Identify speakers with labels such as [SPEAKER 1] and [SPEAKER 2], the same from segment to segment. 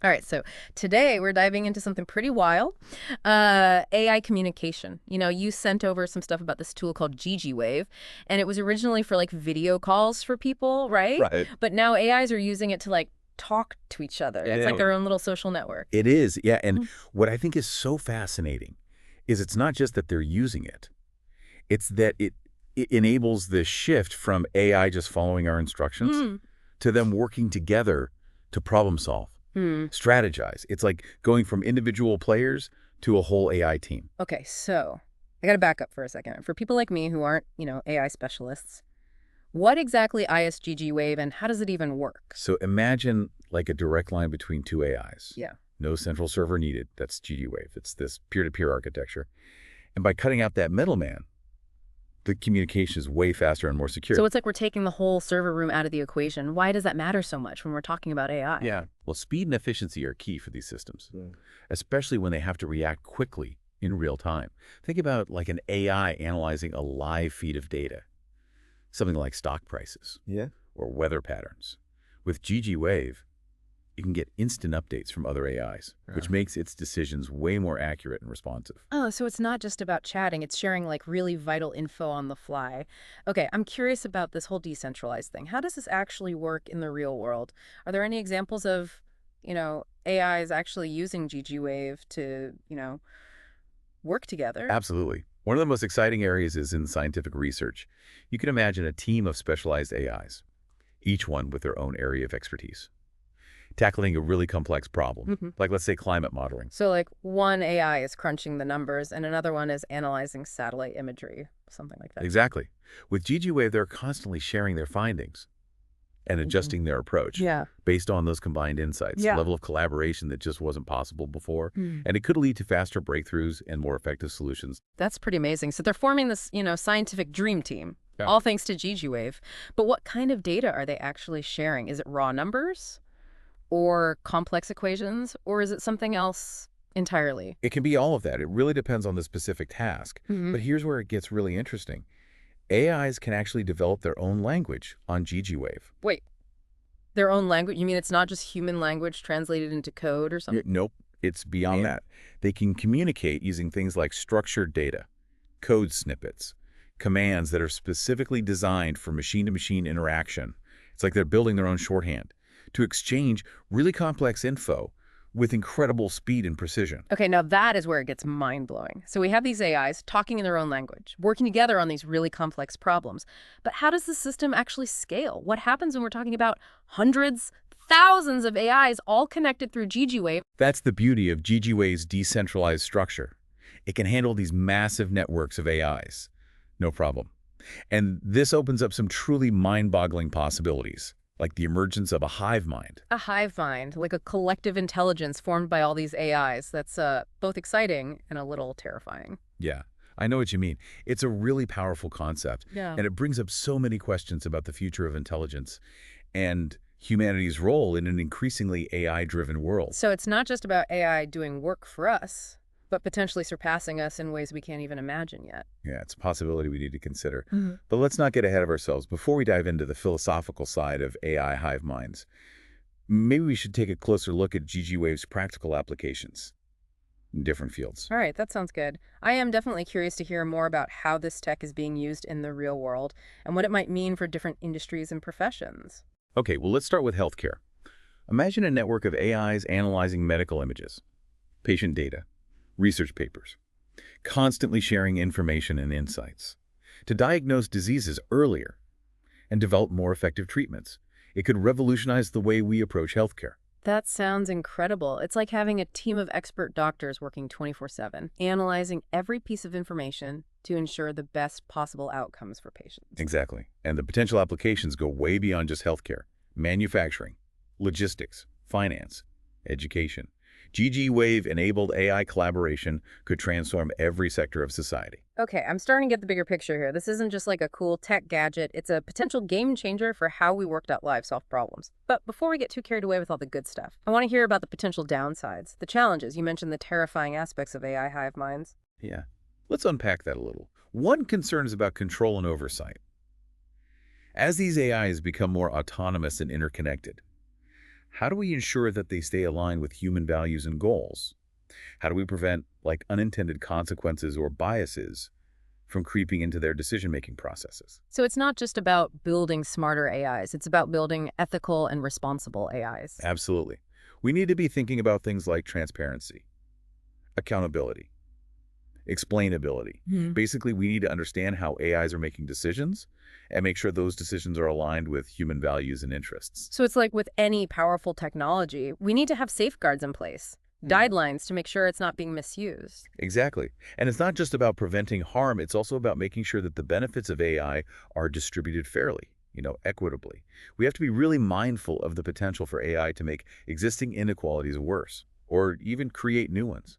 [SPEAKER 1] All right, so today we're diving into something pretty wild, AI communication. You sent over some stuff about this tool called GGWave, and it was originally for like video calls for people, right?
[SPEAKER 2] Right.
[SPEAKER 1] But now AIs are using it to like talk to each other. It's like
[SPEAKER 2] Yeah.
[SPEAKER 1] their own little social network.
[SPEAKER 2] It is, yeah. And
[SPEAKER 1] Mm.
[SPEAKER 2] what I think is so fascinating is it's not just that they're using it, it's that it enables this shift from AI just following our instructions
[SPEAKER 1] Mm.
[SPEAKER 2] to them working together to problem solve,
[SPEAKER 1] Hmm.
[SPEAKER 2] strategize. It's like going from individual players to a whole AI team.
[SPEAKER 1] Okay, so I got to back up for a second. For people like me who aren't, AI specialists, what exactly is GGWave and how does it even work?
[SPEAKER 2] So imagine like a direct line between two AIs.
[SPEAKER 1] Yeah.
[SPEAKER 2] No central server needed. That's GGWave. It's this peer-to-peer architecture. And by cutting out that middleman, the communication is way faster and more secure.
[SPEAKER 1] So it's like we're taking the whole server room out of the equation. Why does that matter so much when we're talking about AI?
[SPEAKER 2] Yeah. Well, speed and efficiency are key for these systems, especially when they have to react quickly in real time. Think about like an AI analyzing a live feed of data, something like stock prices or weather patterns. With GGWave, you can get instant updates from other AIs, which makes its decisions way more accurate and responsive.
[SPEAKER 1] Oh, so it's not just about chatting. It's sharing like really vital info on the fly. Okay, I'm curious about this whole decentralized thing. How does this actually work in the real world? Are there any examples of, AIs actually using GGWave to, work together?
[SPEAKER 2] Absolutely. One of the most exciting areas is in scientific research. You can imagine a team of specialized AIs, each one with their own area of expertise, tackling a really complex problem, like let's say climate modeling.
[SPEAKER 1] So like one AI is crunching the numbers and another one is analyzing satellite imagery, something like that.
[SPEAKER 2] Exactly. With GGWave, they're constantly sharing their findings and adjusting their approach
[SPEAKER 1] Yeah.
[SPEAKER 2] based on those combined insights,
[SPEAKER 1] Yeah.
[SPEAKER 2] level of collaboration that just wasn't possible before.
[SPEAKER 1] Mm.
[SPEAKER 2] And it could lead to faster breakthroughs and more effective solutions.
[SPEAKER 1] That's pretty amazing. So they're forming this, scientific dream team,
[SPEAKER 2] Yeah.
[SPEAKER 1] all thanks to GGWave. But what kind of data are they actually sharing? Is it raw numbers or complex equations, or is it something else entirely?
[SPEAKER 2] It can be all of that. It really depends on the specific task. But here's where it gets really interesting. AIs can actually develop their own language on GGWave.
[SPEAKER 1] Wait, their own language? You mean it's not just human language translated into code or something?
[SPEAKER 2] Nope, it's beyond that. They can communicate using things like structured data, code snippets, commands that are specifically designed for machine-to-machine interaction. It's like they're building their own shorthand to exchange really complex info with incredible speed and precision.
[SPEAKER 1] Okay, now that is where it gets mind-blowing. So we have these AIs talking in their own language, working together on these really complex problems. But how does the system actually scale? What happens when we're talking about hundreds, thousands of AIs all connected through GGWave?
[SPEAKER 2] That's the beauty of GGWave's decentralized structure. It can handle these massive networks of AIs. No problem. And this opens up some truly mind-boggling possibilities, like the emergence of a hive mind.
[SPEAKER 1] A hive mind, like a collective intelligence formed by all these AIs. That's both exciting and a little terrifying.
[SPEAKER 2] Yeah, I know what you mean. It's a really powerful concept,
[SPEAKER 1] Yeah.
[SPEAKER 2] and it brings up so many questions about the future of intelligence and humanity's role in an increasingly AI-driven world.
[SPEAKER 1] So it's not just about AI doing work for us, but potentially surpassing us in ways we can't even imagine yet.
[SPEAKER 2] Yeah, it's a possibility we need to consider. But let's not get ahead of ourselves. Before we dive into the philosophical side of AI hive minds, maybe we should take a closer look at GGWave's practical applications in different fields.
[SPEAKER 1] All right, that sounds good. I am definitely curious to hear more about how this tech is being used in the real world and what it might mean for different industries and professions.
[SPEAKER 2] Okay, well, let's start with healthcare. Imagine a network of AIs analyzing medical images, patient data, research papers, constantly sharing information and insights to diagnose diseases earlier and develop more effective treatments. It could revolutionize the way we approach healthcare.
[SPEAKER 1] That sounds incredible. It's like having a team of expert doctors working 24/7, analyzing every piece of information to ensure the best possible outcomes for patients.
[SPEAKER 2] Exactly. And the potential applications go way beyond just healthcare, manufacturing, logistics, finance, education. GGWave-enabled AI collaboration could transform every sector of society.
[SPEAKER 1] Okay, I'm starting to get the bigger picture here. This isn't just like a cool tech gadget. It's a potential game changer for how we worked out live solve problems. But before we get too carried away with all the good stuff, I want to hear about the potential downsides, the challenges. You mentioned the terrifying aspects of AI hive minds.
[SPEAKER 2] Yeah. Let's unpack that a little. One concern is about control and oversight. As these AIs become more autonomous and interconnected, How do we ensure that they stay aligned with human values and goals? How do we prevent, like, unintended consequences or biases from creeping into their decision-making processes?
[SPEAKER 1] So it's not just about building smarter AIs, it's about building ethical and responsible AIs.
[SPEAKER 2] Absolutely. We need to be thinking about things like transparency, accountability, explainability. Basically, we need to understand how AIs are making decisions and make sure those decisions are aligned with human values and interests.
[SPEAKER 1] So it's like with any powerful technology, we need to have safeguards in place, guidelines to make sure it's not being misused.
[SPEAKER 2] Exactly. And it's not just about preventing harm, it's also about making sure that the benefits of AI are distributed fairly, equitably. We have to be really mindful of the potential for AI to make existing inequalities worse, or even create new ones.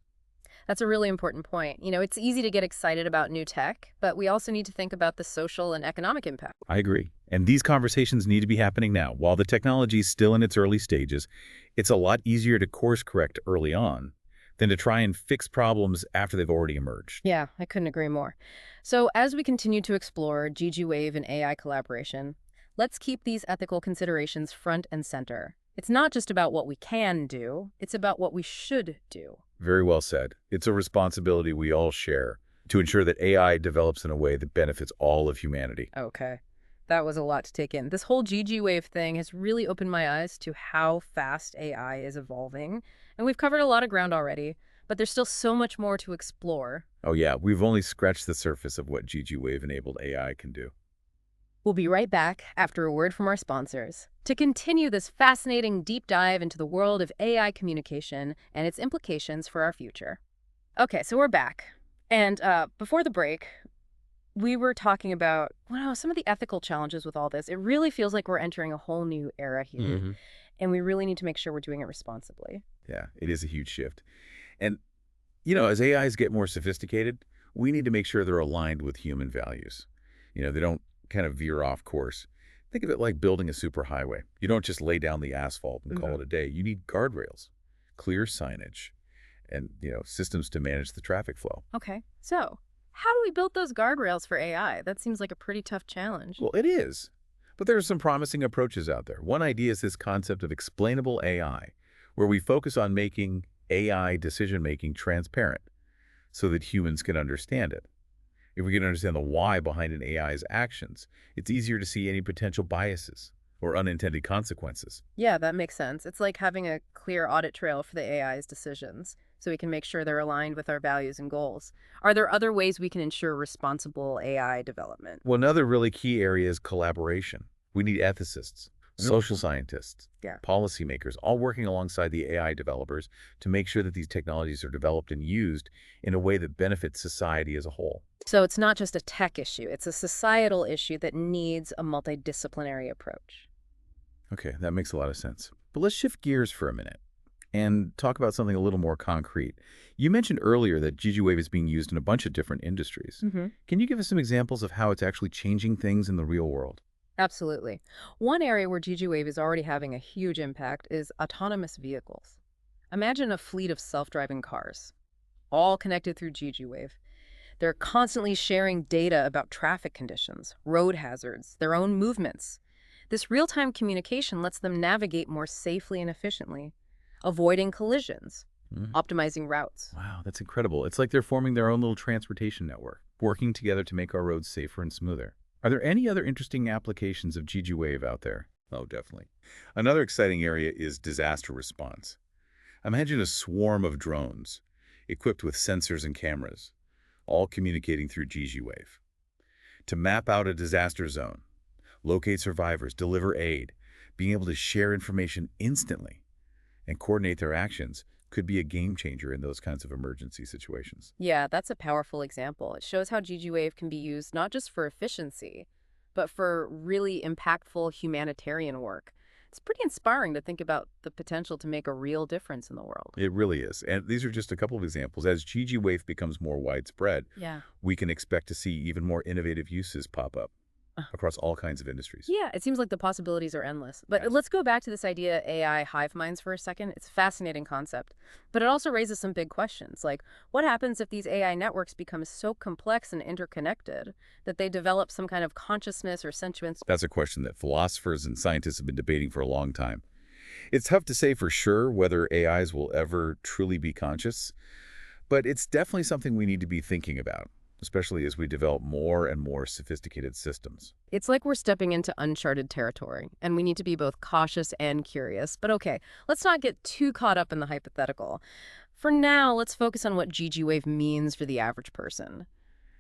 [SPEAKER 1] That's a really important point. It's easy to get excited about new tech, but we also need to think about the social and economic impact.
[SPEAKER 2] I agree. And these conversations need to be happening now. While the technology is still in its early stages, it's a lot easier to course correct early on than to try and fix problems after they've already emerged.
[SPEAKER 1] Yeah, I couldn't agree more. So as we continue to explore GGWave and AI collaboration, let's keep these ethical considerations front and center. It's not just about what we can do, it's about what we should do.
[SPEAKER 2] Very well said. It's a responsibility we all share to ensure that AI develops in a way that benefits all of humanity.
[SPEAKER 1] Okay. That was a lot to take in. This whole GGWave thing has really opened my eyes to how fast AI is evolving. And we've covered a lot of ground already, but there's still so much more to explore.
[SPEAKER 2] Oh yeah, we've only scratched the surface of what GGWave-enabled AI can do.
[SPEAKER 1] We'll be right back after a word from our sponsors to continue this fascinating deep dive into the world of AI communication and its implications for our future. Okay, so we're back. And before the break, we were talking about, some of the ethical challenges with all this. It really feels like we're entering a whole new era here, and we really need to make sure we're doing it responsibly.
[SPEAKER 2] Yeah, it is a huge shift. And, as AIs get more sophisticated, we need to make sure they're aligned with human values. They don't kind of veer off course. Think of it like building a superhighway. You don't just lay down the asphalt and call it a day. You need guardrails, clear signage, and, systems to manage the traffic flow.
[SPEAKER 1] Okay, so how do we build those guardrails for AI? That seems like a pretty tough challenge.
[SPEAKER 2] Well, it is. But there are some promising approaches out there. One idea is this concept of explainable AI, where we focus on making AI decision-making transparent so that humans can understand it. If we can understand the why behind an AI's actions, it's easier to see any potential biases or unintended consequences.
[SPEAKER 1] Yeah, that makes sense. It's like having a clear audit trail for the AI's decisions, so we can make sure they're aligned with our values and goals. Are there other ways we can ensure responsible AI development?
[SPEAKER 2] Well, another really key area is collaboration. We need ethicists, social scientists, policymakers, all working alongside the AI developers to make sure that these technologies are developed and used in a way that benefits society as a whole.
[SPEAKER 1] So it's not just a tech issue, it's a societal issue that needs a multidisciplinary approach.
[SPEAKER 2] Okay, that makes a lot of sense. But let's shift gears for a minute and talk about something a little more concrete. You mentioned earlier that GGWave is being used in a bunch of different industries. Can you give us some examples of how it's actually changing things in the real world?
[SPEAKER 1] Absolutely. One area where GGWave is already having a huge impact is autonomous vehicles. Imagine a fleet of self-driving cars, all connected through GGWave. They're constantly sharing data about traffic conditions, road hazards, their own movements. This real-time communication lets them navigate more safely and efficiently, avoiding collisions, optimizing routes.
[SPEAKER 2] Wow, that's incredible. It's like they're forming their own little transportation network, working together to make our roads safer and smoother. Are there any other interesting applications of GGWave out there? Oh, definitely. Another exciting area is disaster response. Imagine a swarm of drones equipped with sensors and cameras, all communicating through GGWave. To map out a disaster zone, locate survivors, deliver aid, being able to share information instantly and coordinate their actions could be a game changer in those kinds of emergency situations.
[SPEAKER 1] Yeah, that's a powerful example. It shows how GGWave can be used not just for efficiency, but for really impactful humanitarian work. It's pretty inspiring to think about the potential to make a real difference in the world.
[SPEAKER 2] It really is. And these are just a couple of examples. As GGWave becomes more widespread, we can expect to see even more innovative uses pop up across all kinds of industries.
[SPEAKER 1] Yeah, it seems like the possibilities are endless. But let's go back to this idea AI hive minds for a second. It's a fascinating concept. But it also raises some big questions, like what happens if these AI networks become so complex and interconnected that they develop some kind of consciousness or sentience?
[SPEAKER 2] That's a question that philosophers and scientists have been debating for a long time. It's tough to say for sure whether AIs will ever truly be conscious, but it's definitely something we need to be thinking about, especially as we develop more and more sophisticated systems.
[SPEAKER 1] It's like we're stepping into uncharted territory, and we need to be both cautious and curious. But okay, let's not get too caught up in the hypothetical. For now, let's focus on what GGWave means for the average person.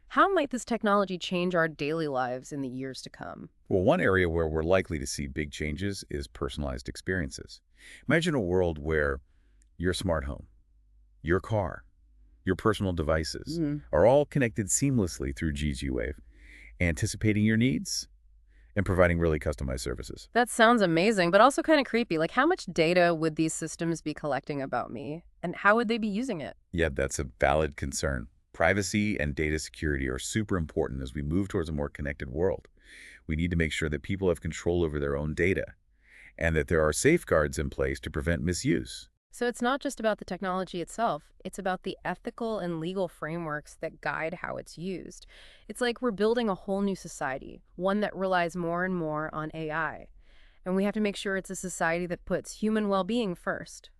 [SPEAKER 1] How might this technology change our daily lives in the years to come?
[SPEAKER 2] Well, one area where we're likely to see big changes is personalized experiences. Imagine a world where your smart home, your car, your personal devices are all connected seamlessly through GGWave, anticipating your needs and providing really customized services.
[SPEAKER 1] That sounds amazing, but also kind of creepy. Like, how much data would these systems be collecting about me? And how would they be using it?
[SPEAKER 2] Yeah, that's a valid concern. Privacy and data security are super important as we move towards a more connected world. We need to make sure that people have control over their own data and that there are safeguards in place to prevent misuse.
[SPEAKER 1] So it's not just about the technology itself, it's about the ethical and legal frameworks that guide how it's used. It's like we're building a whole new society, one that relies more and more on AI. And we have to make sure it's a society that puts human well-being first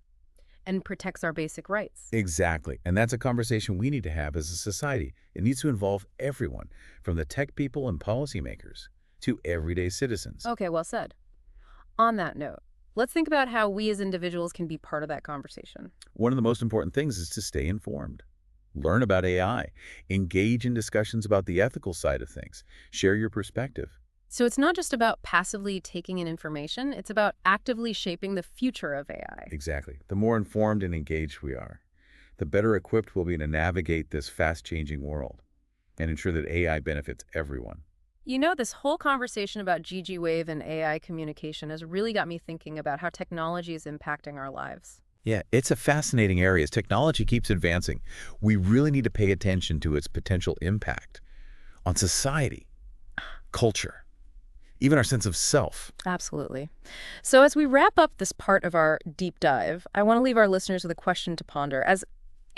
[SPEAKER 1] and protects our basic rights.
[SPEAKER 2] Exactly. And that's a conversation we need to have as a society. It needs to involve everyone, from the tech people and policymakers to everyday citizens.
[SPEAKER 1] Okay, well said. On that note, let's think about how we as individuals can be part of that conversation.
[SPEAKER 2] One of the most important things is to stay informed. Learn about AI. Engage in discussions about the ethical side of things. Share your perspective.
[SPEAKER 1] So it's not just about passively taking in information, it's about actively shaping the future of AI.
[SPEAKER 2] Exactly. The more informed and engaged we are, the better equipped we'll be to navigate this fast-changing world and ensure that AI benefits everyone.
[SPEAKER 1] You know, this whole conversation about GGWave and AI communication has really got me thinking about how technology is impacting our lives.
[SPEAKER 2] Yeah, it's a fascinating area. As technology keeps advancing, we really need to pay attention to its potential impact on society, culture, even our sense of self.
[SPEAKER 1] Absolutely. So as we wrap up this part of our deep dive, I want to leave our listeners with a question to ponder. As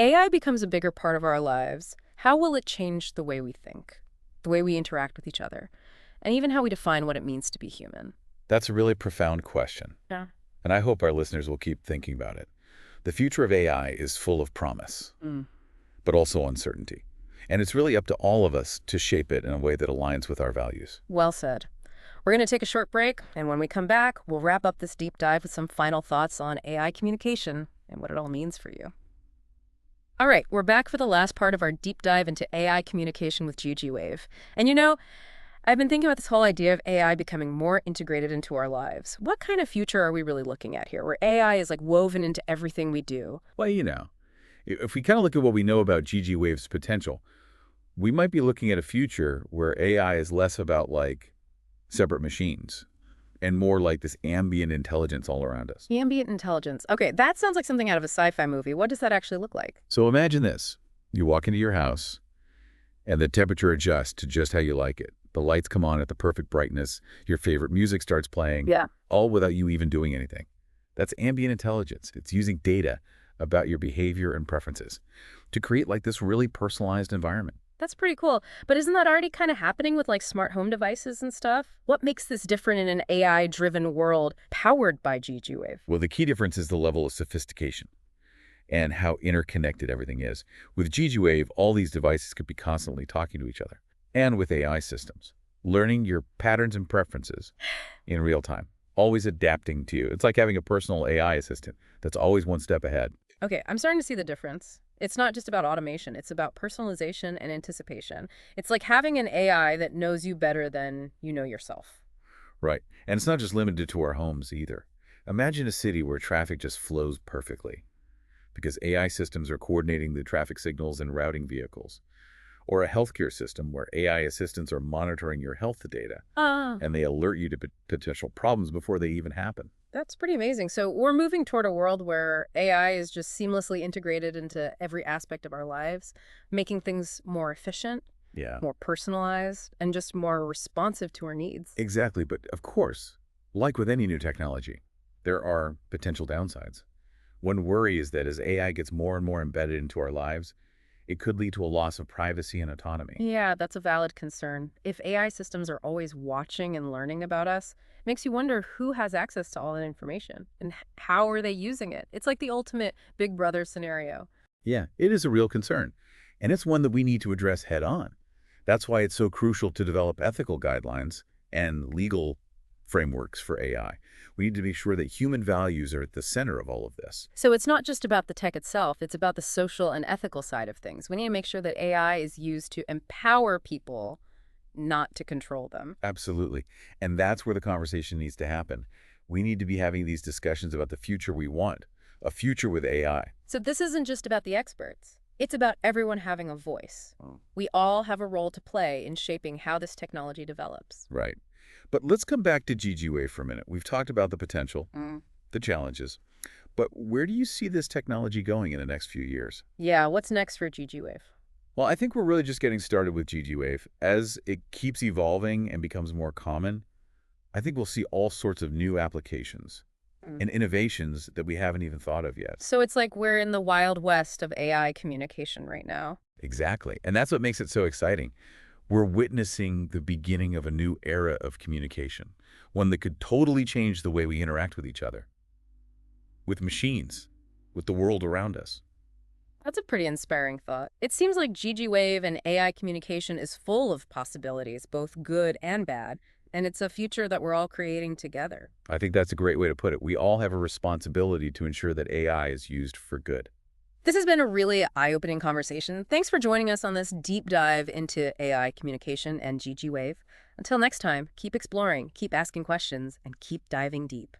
[SPEAKER 1] AI becomes a bigger part of our lives, how will it change the way we think, the way we interact with each other, and even how we define what it means to be human?
[SPEAKER 2] That's a really profound question.
[SPEAKER 1] Yeah.
[SPEAKER 2] And I hope our listeners will keep thinking about it. The future of AI is full of promise, but also uncertainty. And it's really up to all of us to shape it in a way that aligns with our values.
[SPEAKER 1] Well said. We're going to take a short break, and when we come back, we'll wrap up this deep dive with some final thoughts on AI communication and what it all means for you. All right, we're back for the last part of our deep dive into AI communication with GGWave. And you know, I've been thinking about this whole idea of AI becoming more integrated into our lives. What kind of future are we really looking at here, where AI is like woven into everything we do?
[SPEAKER 2] Well, you know, if we kind of look at what we know about GGWave's potential, we might be looking at a future where AI is less about like separate machines and more like this ambient intelligence all around us.
[SPEAKER 1] Ambient intelligence. Okay, that sounds like something out of a sci-fi movie. What does that actually look like?
[SPEAKER 2] So imagine this. You walk into your house and the temperature adjusts to just how you like it. The lights come on at the perfect brightness. Your favorite music starts playing.
[SPEAKER 1] Yeah.
[SPEAKER 2] All without you even doing anything. That's ambient intelligence. It's using data about your behavior and preferences to create like this really personalized environment.
[SPEAKER 1] That's pretty cool. But isn't that already kind of happening with like smart home devices and stuff? What makes this different in an AI-driven world powered by GGWave?
[SPEAKER 2] Well, the key difference is the level of sophistication and how interconnected everything is. With GGWave, all these devices could be constantly talking to each other. And with AI systems, learning your patterns and preferences in real time, always adapting to you. It's like having a personal AI assistant that's always one step ahead.
[SPEAKER 1] Okay, I'm starting to see the difference. It's not just about automation, it's about personalization and anticipation. It's like having an AI that knows you better than you know yourself.
[SPEAKER 2] Right. And it's not just limited to our homes either. Imagine a city where traffic just flows perfectly because AI systems are coordinating the traffic signals and routing vehicles. Or a healthcare system where AI assistants are monitoring your health data and they alert you to potential problems before they even happen.
[SPEAKER 1] That's pretty amazing. So we're moving toward a world where AI is just seamlessly integrated into every aspect of our lives, making things more efficient, more personalized, and just more responsive to our needs.
[SPEAKER 2] Exactly. But of course, like with any new technology, there are potential downsides. One worry is that as AI gets more and more embedded into our lives, it could lead to a loss of privacy and autonomy.
[SPEAKER 1] Yeah, that's a valid concern. If AI systems are always watching and learning about us, it makes you wonder who has access to all that information and how are they using it? It's like the ultimate Big Brother scenario.
[SPEAKER 2] Yeah, it is a real concern, and it's one that we need to address head on. That's why it's so crucial to develop ethical guidelines and legal frameworks for AI. We need to be sure that human values are at the center of all of this.
[SPEAKER 1] So it's not just about the tech itself, it's about the social and ethical side of things. We need to make sure that AI is used to empower people, not to control them.
[SPEAKER 2] Absolutely. And that's where the conversation needs to happen. We need to be having these discussions about the future we want, a future with AI.
[SPEAKER 1] So this isn't just about the experts. It's about everyone having a voice.
[SPEAKER 2] Oh.
[SPEAKER 1] We all have a role to play in shaping how this technology develops.
[SPEAKER 2] Right. But let's come back to GGWave for a minute. We've talked about the potential,
[SPEAKER 1] Mm.
[SPEAKER 2] the challenges, but where do you see this technology going in the next few years?
[SPEAKER 1] Yeah, what's next for GGWave?
[SPEAKER 2] Well, I think we're really just getting started with GGWave. As it keeps evolving and becomes more common, I think we'll see all sorts of new applications and innovations that we haven't even thought of yet.
[SPEAKER 1] So it's like we're in the Wild West of AI communication right now.
[SPEAKER 2] Exactly. And that's what makes it so exciting. We're witnessing the beginning of a new era of communication, one that could totally change the way we interact with each other, with machines, with the world around us.
[SPEAKER 1] That's a pretty inspiring thought. It seems like GGWave and AI communication is full of possibilities, both good and bad, and it's a future that we're all creating together.
[SPEAKER 2] I think that's a great way to put it. We all have a responsibility to ensure that AI is used for good.
[SPEAKER 1] This has been a really eye-opening conversation. Thanks for joining us on this deep dive into AI communication and GGWave. Until next time, keep exploring, keep asking questions, and keep diving deep.